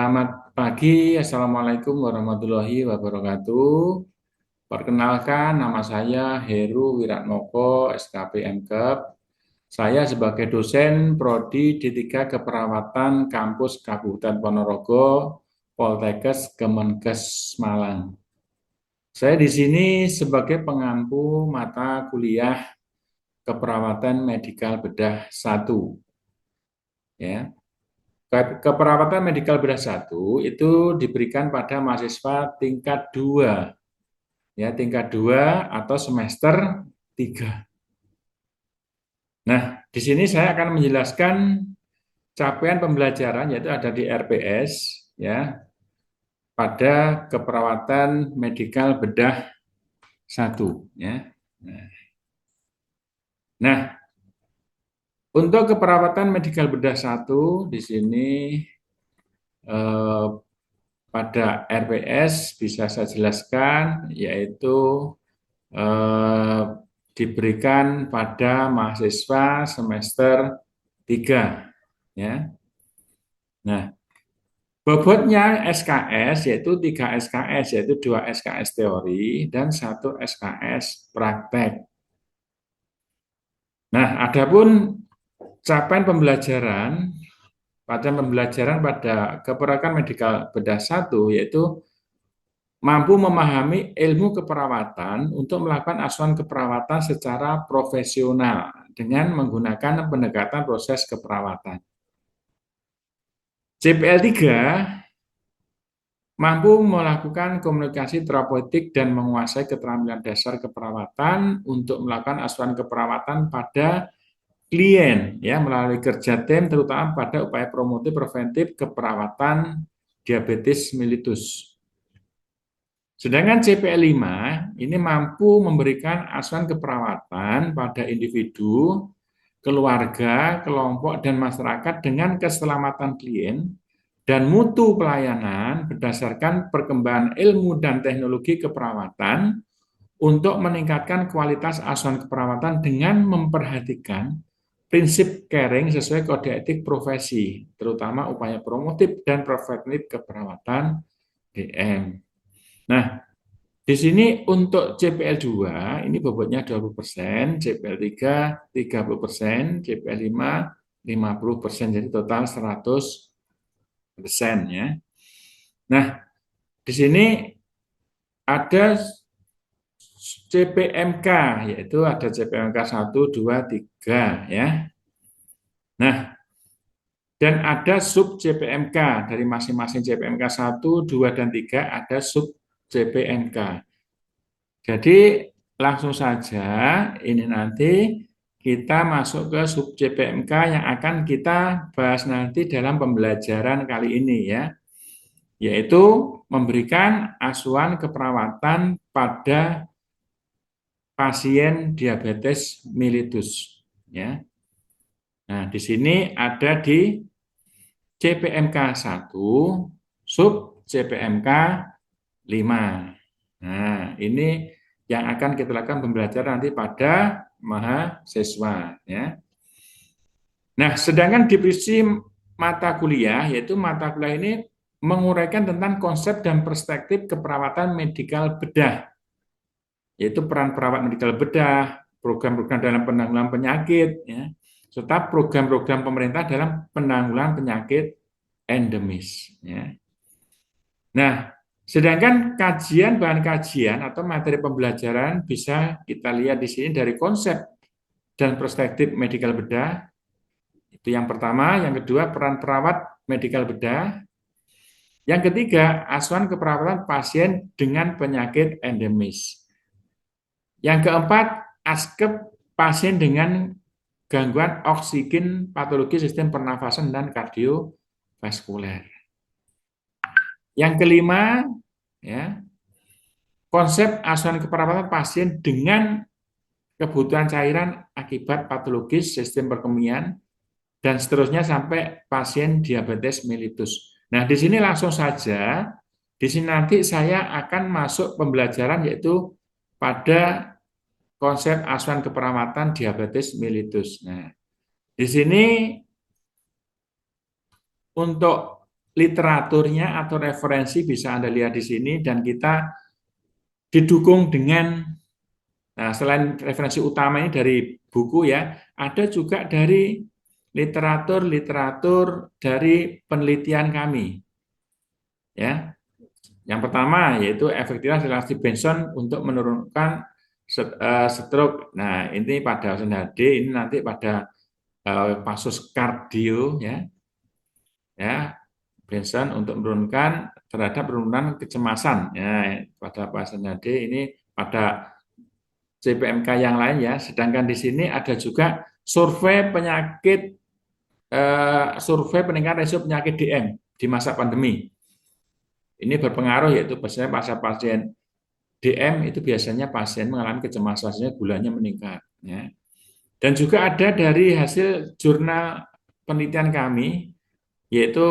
Selamat pagi, Assalamualaikum warahmatullahi wabarakatuh. Perkenalkan, nama saya Heru Wiratmoko, SKP MKep. Saya sebagai dosen Prodi D3 Keperawatan Kampus Kabupaten Ponorogo, Poltekkes Kemenkes Malang. Saya di sini sebagai pengampu mata kuliah Keperawatan Medikal Bedah 1. Ya. Keperawatan medikal bedah 1 itu diberikan pada mahasiswa tingkat 2, ya, tingkat 2 atau semester 3. Nah, di sini saya akan menjelaskan capaian pembelajaran yaitu ada di RPS, ya, pada keperawatan medikal bedah 1, ya. Nah, untuk keperawatan medikal bedah 1 di sini eh, pada RPS bisa saya jelaskan yaitu eh, diberikan pada mahasiswa semester 3, ya. Nah, bobotnya SKS yaitu 3 SKS, yaitu 2 SKS teori dan 1 SKS praktek. Nah, adapun capaian pembelajaran pada keperawatan medikal bedah 1 yaitu mampu memahami ilmu keperawatan untuk melakukan asuhan keperawatan secara profesional dengan menggunakan pendekatan proses keperawatan. CPL 3 mampu melakukan komunikasi terapeutik dan menguasai keterampilan dasar keperawatan untuk melakukan asuhan keperawatan pada klien, ya, melalui kerja tim terutama pada upaya promotif preventif keperawatan diabetes mellitus. Sedangkan CPL 5 ini mampu memberikan asuhan keperawatan pada individu, keluarga, kelompok, dan masyarakat dengan keselamatan klien dan mutu pelayanan berdasarkan perkembangan ilmu dan teknologi keperawatan untuk meningkatkan kualitas asuhan keperawatan dengan memperhatikan prinsip caring sesuai kode etik profesi, terutama upaya promotif dan preventif keperawatan DM. Nah, di sini untuk CPL 2 ini bobotnya 20%, CPL 3 30%, CPL 5 50%, jadi total 100%, ya. Nah, di sini ada CPMK, yaitu ada CPMK 1, 2, 3, ya. Nah, dan ada sub CPMK dari masing-masing CPMK 1, 2, dan 3 ada sub CPMK. Jadi langsung saja ini nanti kita masuk ke sub CPMK yang akan kita bahas nanti dalam pembelajaran kali ini, ya, yaitu memberikan asuhan keperawatan pada pasien diabetes mellitus, ya. Nah, di sini ada di CPMK 1 sub CPMK 5. Nah, ini yang akan kita lakukan pembelajaran nanti pada mahasiswa, ya. Nah, sedangkan divisi mata kuliah, yaitu mata kuliah ini menguraikan tentang konsep dan perspektif keperawatan medikal bedah, yaitu peran perawat medikal bedah, program-program dalam penanggulangan penyakit, ya, serta program-program pemerintah dalam penanggulangan penyakit endemis, ya. Nah, sedangkan bahan kajian atau materi pembelajaran bisa kita lihat di sini dari konsep dan perspektif medikal bedah. Itu yang pertama, yang kedua peran perawat medikal bedah. Yang ketiga, asuhan keperawatan pasien dengan penyakit endemis. Yang keempat, askep pasien dengan gangguan oksigen patologi sistem pernafasan dan kardiovaskuler. Yang kelima, ya, konsep asuhan keperawatan pasien dengan kebutuhan cairan akibat patologis sistem perkemian dan seterusnya sampai pasien diabetes mellitus. Nah, di sini langsung saja, di sini nanti saya akan masuk pembelajaran yaitu pada konsep asuhan keperawatan diabetes mellitus. Nah, di sini untuk literaturnya atau referensi bisa Anda lihat di sini, dan kita didukung dengan, nah, selain referensi utama ini dari buku ya, ada juga dari literatur dari penelitian kami. Ya, yang pertama yaitu efektivitas relasi Benson untuk menurunkan stroke. Nah, ini pada pasien HD, ini nanti pada kasus kardio ya, Benson untuk menurunkan terhadap penurunan kecemasan. Ya, pada pasien HD ini pada CPMK yang lain ya. Sedangkan di sini ada juga survei penyakit, survei peningkatan risiko penyakit DM di masa pandemi. Ini berpengaruh, yaitu biasanya pasien DM itu biasanya pasien mengalami kecemasan, gulanya meningkat. Ya. Dan juga ada dari hasil jurnal penelitian kami, yaitu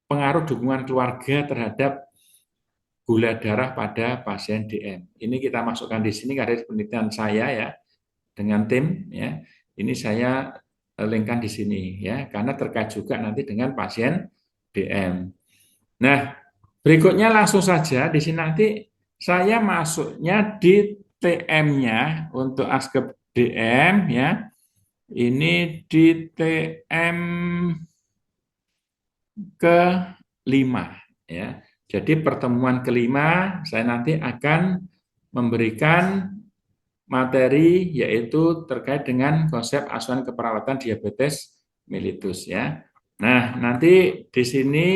pengaruh dukungan keluarga terhadap gula darah pada pasien DM. Ini kita masukkan di sini karena penelitian saya ya dengan tim ya. Ini saya linkkan di sini ya, karena terkait juga nanti dengan pasien DM. Nah, berikutnya langsung saja di sini nanti saya masuknya di TM-nya untuk ASKEP DM ya. Ini di TM ke-5 ya. Jadi pertemuan kelima saya nanti akan memberikan materi yaitu terkait dengan konsep asuhan keperawatan diabetes mellitus ya. Nah, nanti di sini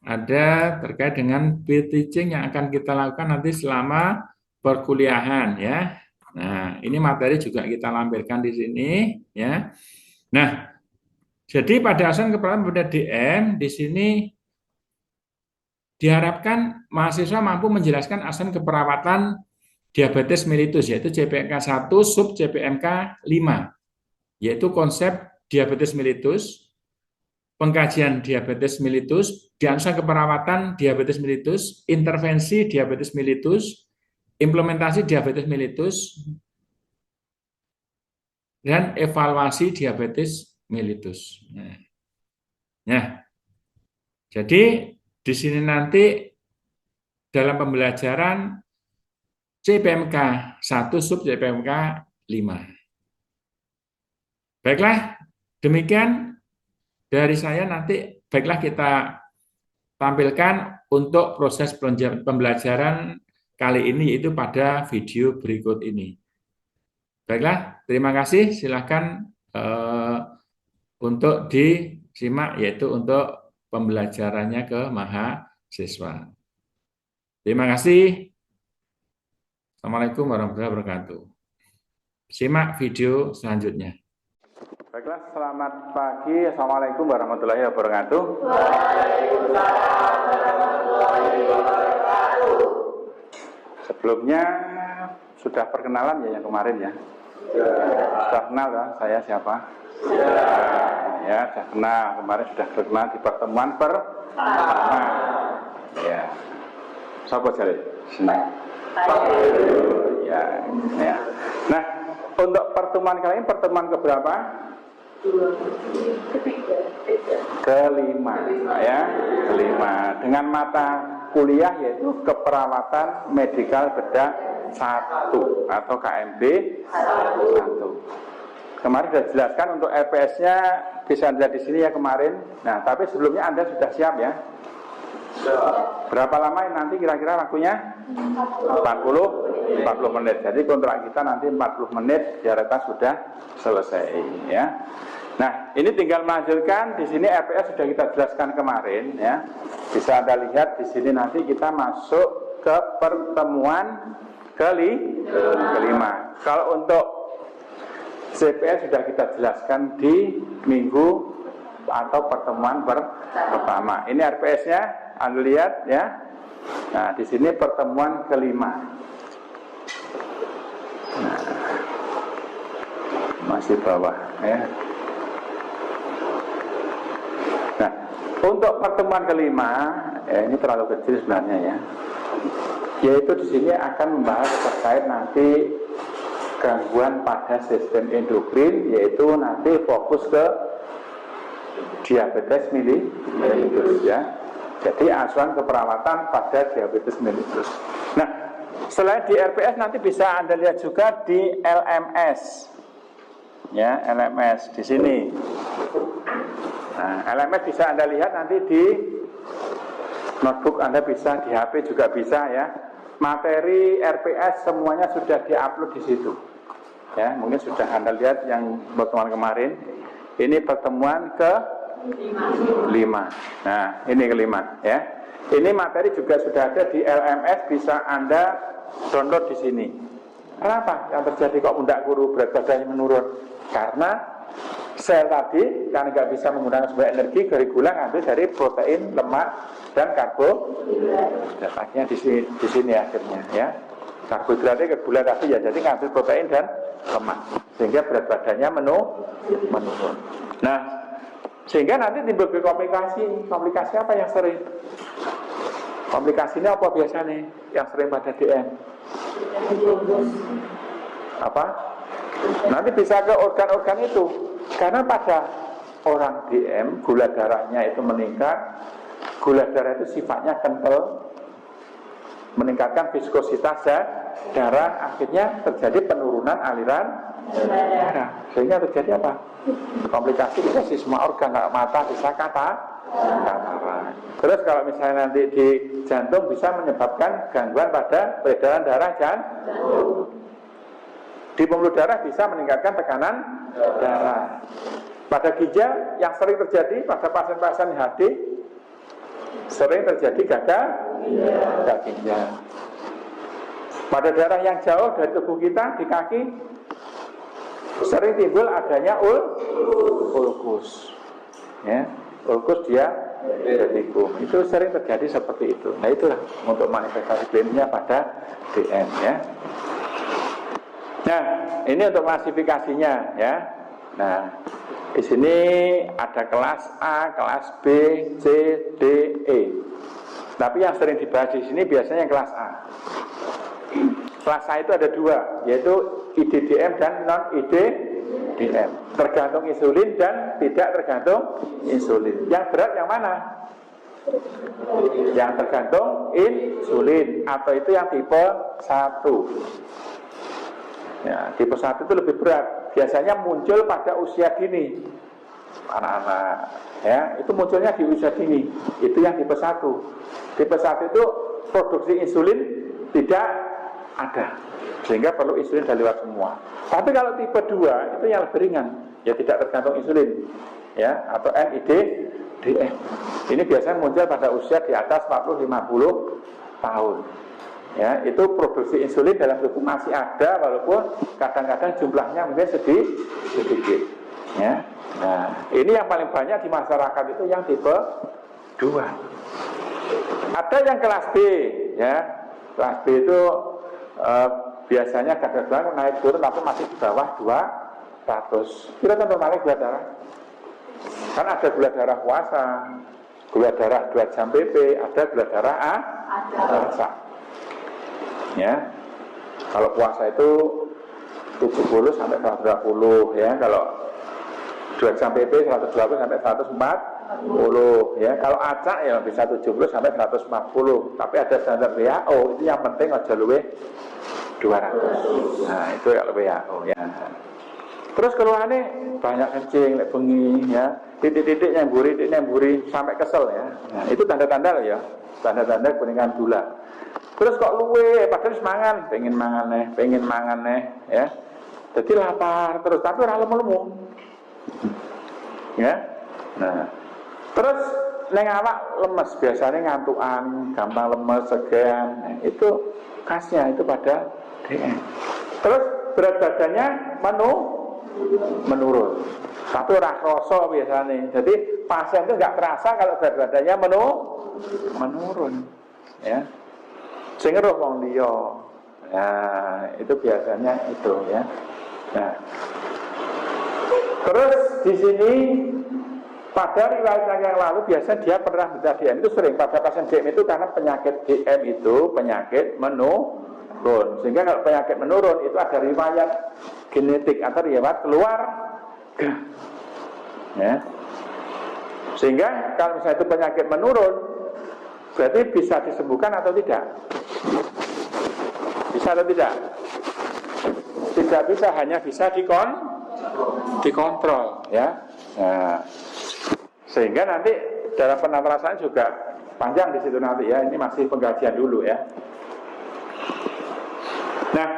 ada terkait dengan peer teaching yang akan kita lakukan nanti selama perkuliahan ya. Nah, ini materi juga kita lampirkan di sini ya. Nah, jadi pada asuhan keperawatan pada DM di sini diharapkan mahasiswa mampu menjelaskan asuhan keperawatan diabetes mellitus, yaitu CPMK 1 sub CPMK 5, yaitu konsep diabetes mellitus, pengkajian diabetes mellitus, asuhan keperawatan diabetes mellitus, intervensi diabetes mellitus, implementasi diabetes mellitus, dan evaluasi diabetes mellitus. Nah, jadi di sini nanti dalam pembelajaran CPMK 1 sub CPMK 5. Baiklah, demikian dari saya nanti. Baiklah, kita tampilkan untuk proses pembelajaran kali ini yaitu pada video berikut ini. Baiklah, terima kasih. Silakan untuk disimak yaitu untuk pembelajarannya ke mahasiswa. Terima kasih. Assalamualaikum warahmatullahi wabarakatuh. Simak video selanjutnya. Baiklah, selamat pagi. Assalamualaikum warahmatullahi wabarakatuh. Waalaikumsalam warahmatullahi wabarakatuh. Sebelumnya sudah perkenalan ya yang kemarin ya? Sudah kenal ya saya siapa? Ya, sudah kenal. Kemarin sudah kenal di pertemuan pertama. Ya. Siapa cari? Senang. Ya, ya. Nah, untuk pertemuan kali ini pertemuan keberapa? Kelima, ya, kelima. Dengan mata kuliah yaitu keperawatan medikal bedah 1 atau KMB 1. Kemarin sudah jelaskan untuk LPS-nya bisa dilihat di sini ya kemarin. Nah, tapi sebelumnya Anda sudah siap ya? Berapa lama nanti kira-kira waktunya? 40 menit. Jadi kontrak kita nanti 40 menit diharapkan sudah selesai ya. Nah, ini tinggal melanjutkan. Di sini RPS sudah kita jelaskan kemarin ya. Bisa Anda lihat di sini nanti kita masuk ke pertemuan kelima. Kalau untuk CPS sudah kita jelaskan di minggu atau pertemuan pertama. Ini RPS-nya Anda lihat ya. Nah, di sini pertemuan kelima. Nah, masih bawah ya. Nah, untuk pertemuan kelima, ini terlalu kecil sebenarnya ya. Yaitu di sini akan membahas terkait nanti gangguan pada sistem endokrin, yaitu nanti fokus ke diabetes mellitus ya. Jadi asuhan keperawatan pada diabetes mellitus. Nah, selain di RPS nanti bisa Anda lihat juga di LMS. Ya, LMS di sini. Nah, LMS bisa Anda lihat nanti di notebook Anda bisa, di HP juga bisa ya. Materi RPS semuanya sudah diupload di situ. Ya, mungkin sudah Anda lihat yang pertemuan kemarin. Ini pertemuan ke-5. Nah, ini ke-5 ya. Ini materi juga sudah ada di LMS, bisa Anda download di sini. Kenapa yang terjadi kok pundak guru, berat badannya menurun? Karena sel tadi karena nggak bisa menggunakan sumber energi dari gula, ngambil dari protein, lemak, dan karbohidrat. Akhirnya di sini akhirnya ya. Karbohidratnya ke gula tadi ya, jadi ngambil protein dan lemak, sehingga berat badannya menurun. Nah, sehingga nanti timbul komplikasi apa yang sering? Komplikasinya apa biasanya yang sering pada DM? Apa? Nanti bisa ke organ-organ itu. Karena pada orang DM gula darahnya itu meningkat. Gula darah itu sifatnya kental, meningkatkan viskositas darah, akhirnya terjadi penurunan aliran darah. Sehingga terjadi apa? Komplikasi bisa di semua organ, mata bisa katarak. Terus kalau misalnya nanti di jantung bisa menyebabkan gangguan pada peredaran darah jantung. Di pembuluh darah bisa meningkatkan tekanan darah. Pada ginjal yang sering terjadi pada pasien-pasien HD, sering terjadi gagal ginjal. Pada daerah yang jauh dari tubuh kita, di kaki, sering timbul adanya ulkus. Ya, ulkus diabeticum. Itu sering terjadi seperti itu. Nah, itulah untuk manifestasi klinisnya pada DM ya. Nah, ini untuk klasifikasinya ya. Nah, di sini ada kelas A, kelas B, C, D, E. Tapi yang sering dibahas di sini biasanya kelas A. Kelas A itu ada dua, yaitu IDDM dan non-IDDM. Tergantung insulin dan tidak tergantung insulin. Yang berat yang mana? Yang tergantung insulin, atau itu yang tipe 1. Ya, tipe 1 itu lebih berat. Biasanya muncul pada usia dini. Anak-anak ya, itu munculnya di usia dini. Itu yang tipe 1. Tipe 1 itu produksi insulin tidak ada, sehingga perlu insulin dari luar semua. Tapi kalau tipe 2 itu yang lebih ringan, ya tidak tergantung insulin ya, atau NIDDM. Ini biasanya muncul pada usia di atas 40-50 tahun. Ya, itu produksi insulin dalam tubuh masih ada, walaupun kadang-kadang jumlahnya mungkin sedikit. Ya. Nah, ini yang paling banyak di masyarakat itu yang tipe 2. Ada yang kelas B, ya. Kelas B itu biasanya kadang-kadang naik turun, tapi masih di bawah 200. Kita tentu naik gula darah. Kan ada gula darah puasa, gula darah 2 jam PP, ada gula darah puasa. Ya, kalau puasa itu 70 sampai 120 ya, kalau 2 jam PP 120 sampai 140 ya, kalau acak ya bisa 70 sampai 140, tapi ada standar WHO itu yang penting aja luwih 200. Nah, itu ya WHO ya. Terus keluhannya banyak kencing, lek bengi ya, titik-titik nyemburi sampai kesel ya. Nah, itu tanda-tanda loh ya, tanda-tanda kuningan gula. Terus kok luwe, padahal semangan, pengen mangan ya. Jadi lapar terus, tapi ora lemu-lemu. Ya. Nah, terus neng awak lemes, biasanya ngantukan, gampang lemes, segan. Nah, itu khasnya itu pada DM. Terus berat badannya menurun. Tapi ora kroso biasanya. Jadi pasien itu nggak terasa kalau berat badannya menurun. Ya. Sehingga roh wong liya. Nah, itu biasanya itu ya. Nah, terus di sini pada riwayat yang lalu biasa dia pernah minta DM, itu sering pada pasien DM itu karena penyakit DM itu penyakit menurun. Sehingga kalau penyakit menurun itu ada riwayat genetik atau riwayat keluarga. Ya. Sehingga kalau misalnya itu penyakit menurun, berarti bisa disembuhkan atau tidak? Bisa atau tidak? Tidak bisa, hanya bisa dikontrol, ya. Nah, sehingga nanti dalam penata rasaan juga panjang di situ nanti ya. Ini masih pengkajian dulu ya. Nah,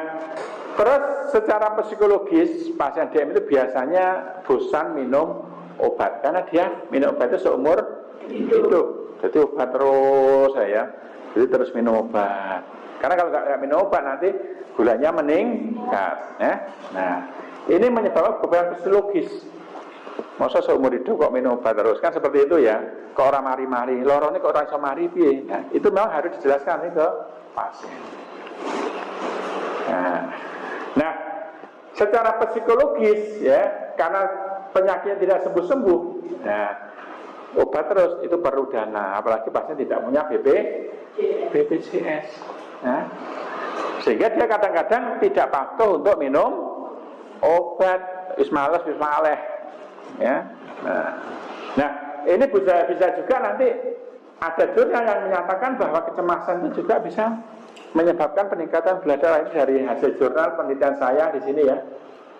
terus secara psikologis pasien DM itu biasanya bosan minum obat karena dia minum obat itu seumur hidup. Jadi obat terus ya. Jadi terus minum obat. Karena kalau nggak minum obat nanti gulanya meningkat ya. Nah, ini menyebabkan beban psikologis. Masa seumur hidup kok minum obat terus, kan seperti itu ya. Kok orang mari-mari, lorone kok orang iso mari piye? Nah, itu memang harus dijelaskan nih ke pasien. Nah, secara psikologis ya, karena penyakitnya tidak sembuh-sembuh, nah, obat terus itu perlu dana, apalagi pasien tidak punya BPJS. Nah, sehingga dia kadang-kadang tidak patuh untuk minum obat, wis males, ya. Nah, ini bisa juga nanti ada jurnal yang menyatakan bahwa kecemasan itu juga bisa menyebabkan peningkatan gula darah. Ini dari hasil jurnal penelitian saya di sini ya,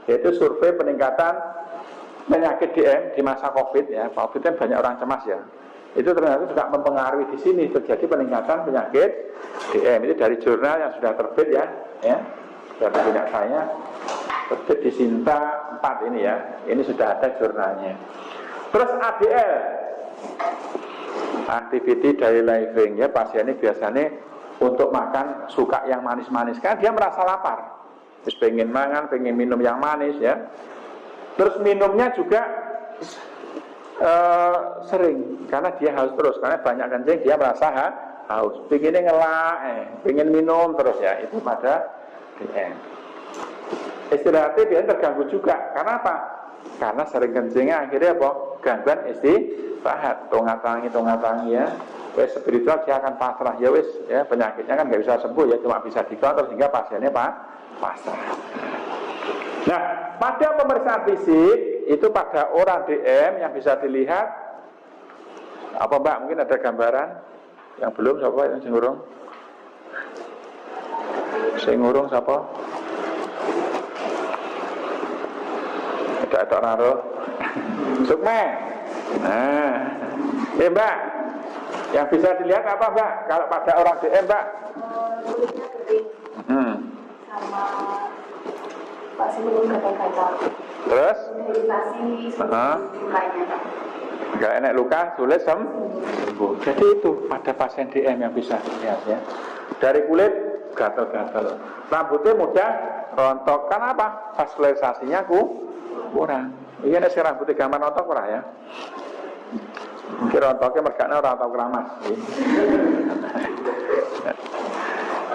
yaitu survei peningkatan penyakit DM di masa COVID ya. COVID kan banyak orang cemas ya. Itu ternyata juga mempengaruhi di sini terjadi peningkatan penyakit DM. Itu dari jurnal yang sudah terbit ya. Dari punya saya terbit di Sinta 4 ini ya. Ini sudah ada jurnalnya. Terus ADL, activity daily living ya, pasien ini biasanya untuk makan suka yang manis-manis kan dia merasa lapar. Terus pengen makan, pengen minum yang manis ya. Terus minumnya juga sering karena dia haus terus, karena banyak kencing dia merasa haus, pengennya ngelak, pengen minum terus ya. Itu pada DM. Istirahatnya biasanya terganggu juga. Karena apa? Karena sering kencingnya akhirnya apa? Gangguan istirahat, tongatangi ya. Wes spiritual dia akan pasrah ya wes ya, penyakitnya kan nggak bisa sembuh ya, cuma bisa dikontrol sehingga pasiennya pasrah. Nah, pada pemeriksaan fisik itu pada orang DM yang bisa dilihat apa Mbak? Mungkin ada gambaran yang belum siapa yang singurung? Singurung siapa? Ada orang Sukme. Nah, Mbak, yang bisa dilihat apa Mbak? Kalau pada orang DM Mbak? Sama pasien minum gatal-gatal. Terus? Iritasi lukanya. Enggak enak luka, sulit sembuh. Jadi itu pada pasien DM yang bisa dilihat ya. Dari kulit gatal-gatal, rambutnya mudah rontok. Karena apa? Vaskularisasinya kurang. Iya nek rambutnya gambar rontok ora ya. Mungkin rontoknya mergane ora tau keramas.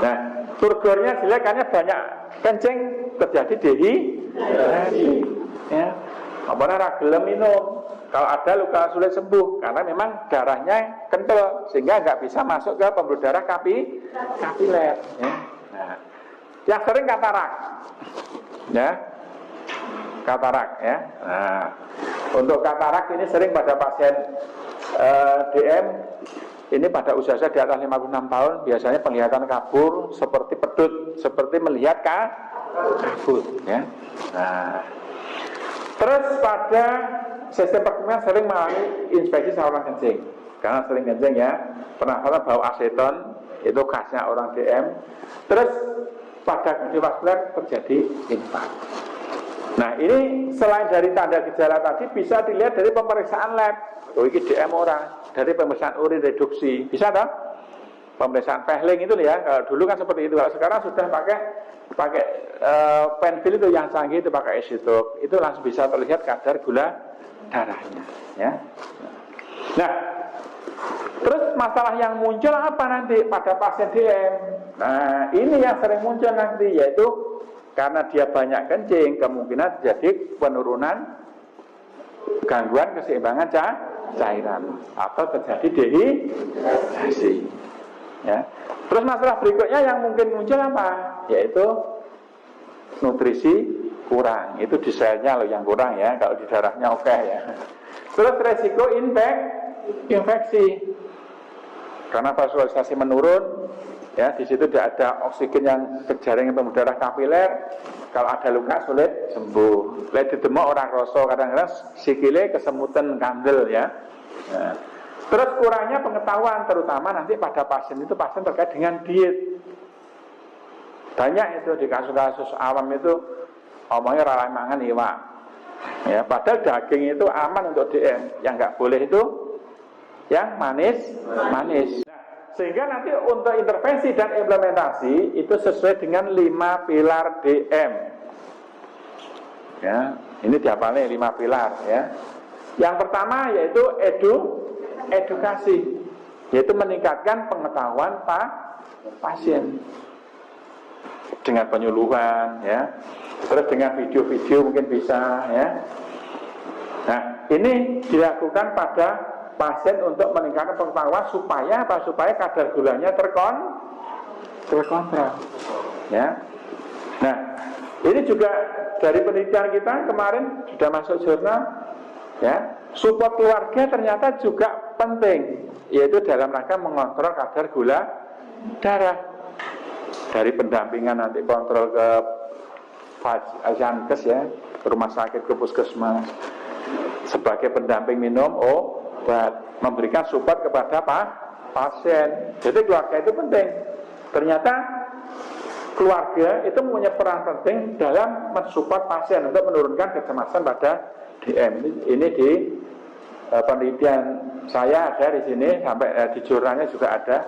Nah, turgornya jelek karena banyak kencing, terjadi dehidrasi ya. Apalagi ragilem minum. Kalau ada luka sulit sembuh karena memang darahnya kental sehingga nggak bisa masuk ke pembuluh darah kapiler ya. Nah, yang sering katarak ya, katarak ya. Nah, untuk katarak ini sering pada pasien DM ini pada usia di atas 56 tahun biasanya penglihatan kabur seperti pedut, seperti melihat kabut ya. Nah, terus pada sistem perkembangan sering mengalami infeksi saluran kencing karena sering kencing ya, penasaran bau aseton itu khasnya orang DM. Terus pada kardiovaskuler terjadi infark. Nah, ini selain dari tanda gejala tadi bisa dilihat dari pemeriksaan lab. Oh, ini DM orang, dari pemeriksaan urin reduksi. Bisa toh? Pemeriksaan Fehling itu ya. Kalau dulu kan seperti itu. Kalau sekarang sudah pakai penfil itu yang canggih itu pakai esitok. Itu langsung bisa terlihat kadar gula darahnya, ya. Nah, terus masalah yang muncul apa nanti pada pasien DM? Nah, ini yang sering muncul nanti yaitu karena dia banyak kencing, kemungkinan terjadi penurunan gangguan keseimbangan cairan atau terjadi dehidrasi. Ya. Terus masalah berikutnya yang mungkin muncul apa? Yaitu nutrisi kurang. Itu di selnya loh yang kurang ya. Kalau di darahnya oke ya. Terus resiko infeksi. Karena vaskularisasi menurun, ya di situ tidak ada oksigen yang ke jaringan pembuluh darah kapiler. Kalau ada luka sulit sembuh. Lek didemok orang rasa, kadang-kadang sikile kesemutan kandel ya. Nah, terus kurangnya pengetahuan, terutama nanti pada pasien itu pasien terkait dengan diet. Banyak itu di kasus-kasus awam itu omongnya ralai mangan iwak. Ya, padahal daging itu aman untuk DM. Yang nggak boleh itu yang manis. Sehingga nanti untuk intervensi dan implementasi itu sesuai dengan 5 pilar DM. Ya, ini dihafalnya 5 pilar ya. Yang pertama yaitu edukasi, yaitu meningkatkan pengetahuan pasien dengan penyuluhan ya. Terus dengan video-video mungkin bisa ya. Nah, ini dilakukan pada pasien untuk meningkatkan pengetahuan supaya apa? Supaya kadar gulanya terkontrol. Ya. Nah, ini juga dari penelitian kita kemarin sudah masuk jurnal, ya. Support keluarga ternyata juga penting, yaitu dalam rangka mengontrol kadar gula darah. Dari pendampingan nanti kontrol ke Jankes ya, rumah sakit ke puskesmas, sebagai pendamping minum obat, memberikan support kepada pasien. Jadi keluarga itu penting. Ternyata keluarga itu punya peran penting dalam mensupport pasien untuk menurunkan kecemasan pada DM. Ini di penelitian saya ada di sini, sampai di jurnalnya juga ada.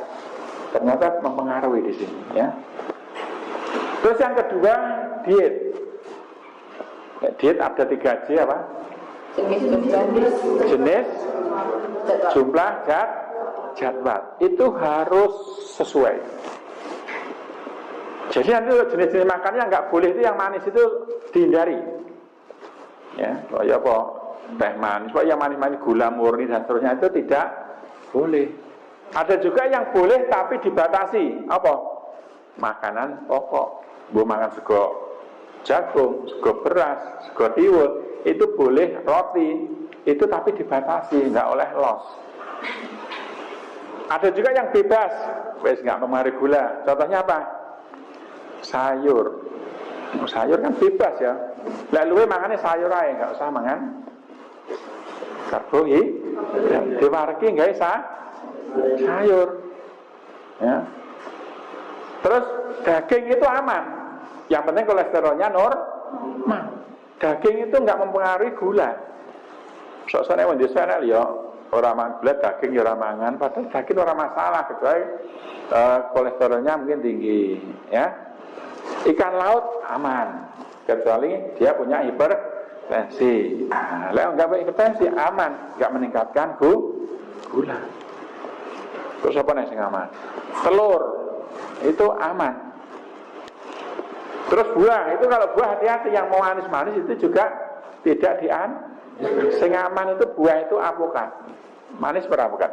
Ternyata mempengaruhi di sini ya. Terus yang kedua, diet. Diet ada 3J apa? Jenis, jumlah, jadwal. Itu harus sesuai. Jadi nanti jenis-jenis makannya nggak boleh, itu yang manis itu dihindari. Ya, ya apa? Teh manis, yang manis-manis, gula murni dan seterusnya itu tidak boleh. Ada juga yang boleh tapi dibatasi. Apa? Makanan pokok. Bu makan sego jagung, sego beras, sego tiwul, itu boleh roti, itu tapi dibatasi, nggak oleh los. Ada juga yang bebas, wes nggak mempengaruhi gula. Contohnya apa? Sayur. Sayur kan bebas ya. Lalu makannya sayur aja, nggak usah makan karbohidrat. Diwareki nggak sayur. Ya. Terus daging itu aman. Yang penting kolesterolnya normal. Daging itu nggak mempengaruhi gula. Soalnya di sana ya orang makan gula, daging ya orang mangan. Padahal daging orang masalah kecuali kolesterolnya mungkin tinggi. Ya. Ikan laut aman kecuali dia punya hipertensi. Nah, kalau nggak punya hipertensi aman, nggak meningkatkan gula. Terus apa nih yang aman? Telur itu aman. Terus buah itu, kalau buah hati-hati, yang mau manis-manis itu juga tidak sing aman itu buah itu apokat. Manis berapokat.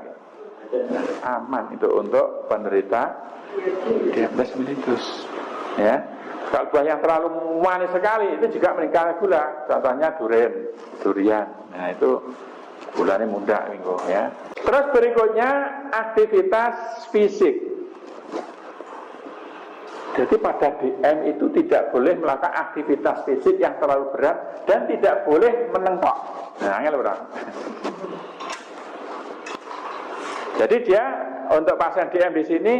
Aman itu untuk penderita diabetes mellitus. Ya. Kalau buah yang terlalu manis sekali itu juga meningkatkan gula. Contohnya durian. Nah, itu gulanya mudah minggu ya. Terus berikutnya aktivitas fisik. Jadi pada DM itu tidak boleh melakukan aktivitas fisik yang terlalu berat dan tidak boleh menengok. Nah, angel berang. Jadi dia untuk pasien DM di sini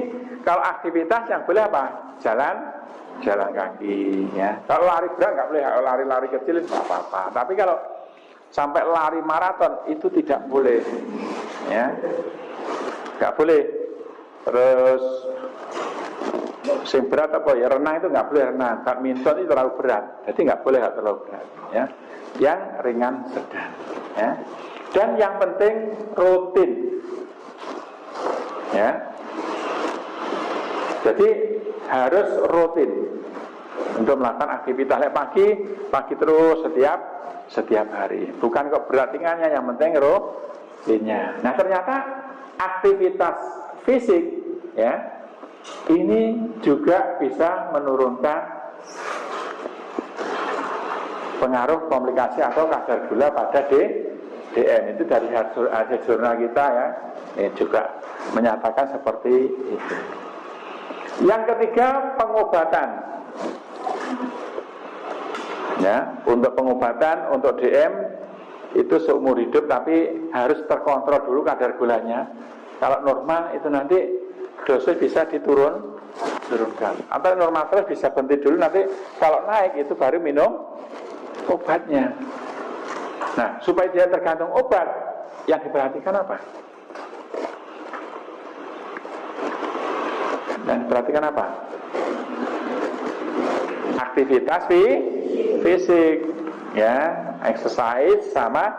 kalau aktivitas yang boleh apa? Jalan kaki ya. Kalau lari berat nggak boleh, kalau lari-lari kecil nggak apa-apa. Tapi kalau sampai lari maraton itu tidak boleh, ya, nggak boleh. Terus sing berat apa ya, renang itu nggak boleh renang. Badminton itu terlalu berat, jadi nggak boleh terlalu berat. Ya, yang ringan sedang. Ya, dan yang penting rutin. Ya, jadi harus rutin untuk melakukan aktivitas. Pagi terus setiap hari. Bukan kok berat ringannya, yang penting rutinnya. Nah, ternyata aktivitas fisik ya ini juga bisa menurunkan pengaruh komplikasi atau kadar gula pada DM itu dari hasil jurnal kita ya, ini juga menyatakan seperti itu. Yang ketiga, pengobatan. Ya, untuk pengobatan untuk DM itu seumur hidup, tapi harus terkontrol dulu kadar gulanya. Kalau normal itu nanti dosis bisa diturunkan. Atau normal terus bisa berhenti dulu, nanti kalau naik itu baru minum obatnya. Nah, supaya dia tergantung obat, yang diperhatikan apa? Yang diperhatikan apa? Aktivitas fisik, ya, exercise sama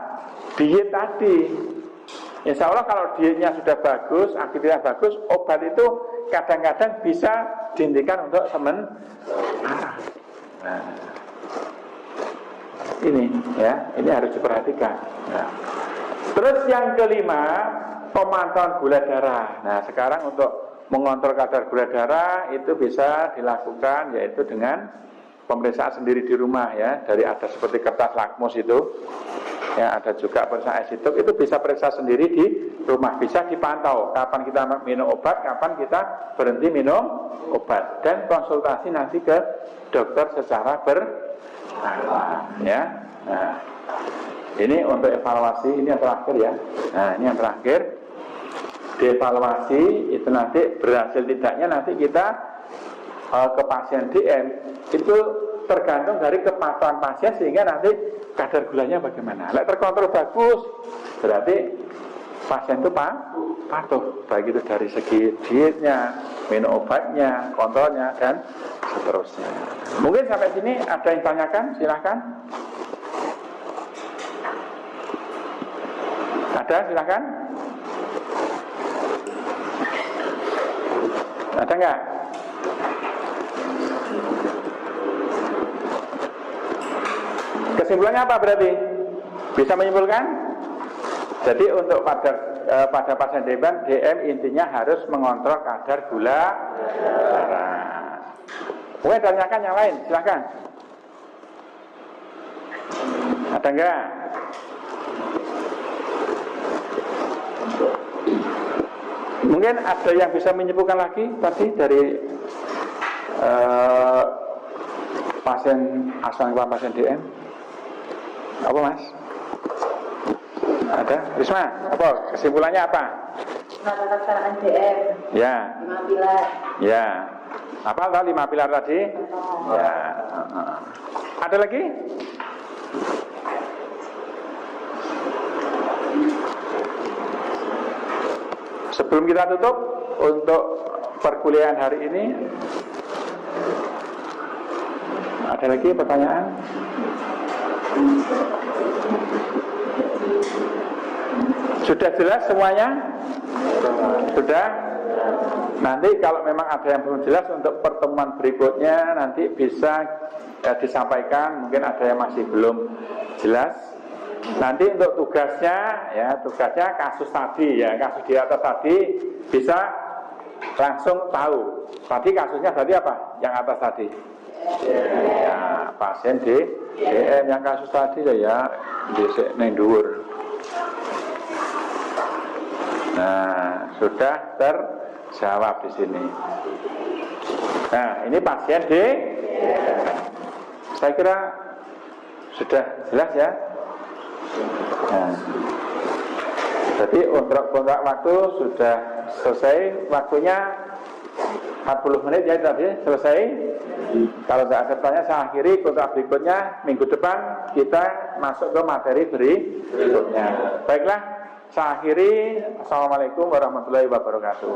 diet tadi. Insya Allah kalau dietnya sudah bagus, aktivitas bagus, obat itu kadang-kadang bisa dihentikan untuk sementara. Nah, ini ya, ini harus diperhatikan. Nah, terus yang kelima, pemantauan gula darah. Nah, sekarang untuk mengontrol kadar gula darah itu bisa dilakukan yaitu dengan pemeriksaan sendiri di rumah ya, dari ada seperti kertas lakmus itu. Ya, ada juga periksa esitok, itu bisa periksa sendiri di rumah, bisa dipantau kapan kita minum obat, kapan kita berhenti minum obat, dan konsultasi nanti ke dokter secara berkala ya. Nah, ini untuk evaluasi, ini yang terakhir ya. Nah, ini yang terakhir, dievaluasi itu nanti berhasil tidaknya nanti kita ke pasien DM itu tergantung dari kepatuhan pasien, sehingga nanti kadar gulanya bagaimana. Lek terkontrol bagus, berarti pasien itu patuh, baik itu dari segi dietnya, minum obatnya, kontrolnya, dan seterusnya. Mungkin sampai sini ada yang tanyakan, silahkan. Ada, silahkan. Ada enggak? Kesimpulannya apa berarti? Bisa menyimpulkan? Jadi untuk pada pasien DM intinya harus mengontrol kadar gula darah. Mungkin tanyakan yang lain, silakan. Ada enggak? Mungkin ada yang bisa menyimpulkan lagi tadi dari pasien asal pasien DM. Apa Mas? Ada? Risma, apa? Kesimpulannya apa? Mata pelaksanaan DM. Ya. 5 pilar. Ya. Apa tahu 5 pilar tadi? Ya. Ada lagi? Sebelum kita tutup untuk perkuliahan hari ini, ada lagi pertanyaan? Sudah jelas semuanya? Sudah? Nanti kalau memang ada yang belum jelas untuk pertemuan berikutnya nanti bisa disampaikan. Mungkin ada yang masih belum jelas. Nanti untuk tugasnya, ya tugasnya kasus tadi ya, kasus di atas tadi bisa langsung tahu. Tadi kasusnya tadi apa? Yang atas tadi? Ya, pasien DM yang kasus tadi ya, di dhuwur. Nah, sudah terjawab di sini. Nah, ini pasien saya kira sudah jelas ya. Nah, jadi untuk kontrak waktu sudah selesai, waktunya 40 menit ya tadi selesai. Kalau tidak ada pertanyaan saya akhiri, kontrak berikutnya minggu depan kita masuk ke materi berikutnya. Baiklah, saya akhiri. Assalamualaikum warahmatullahi wabarakatuh.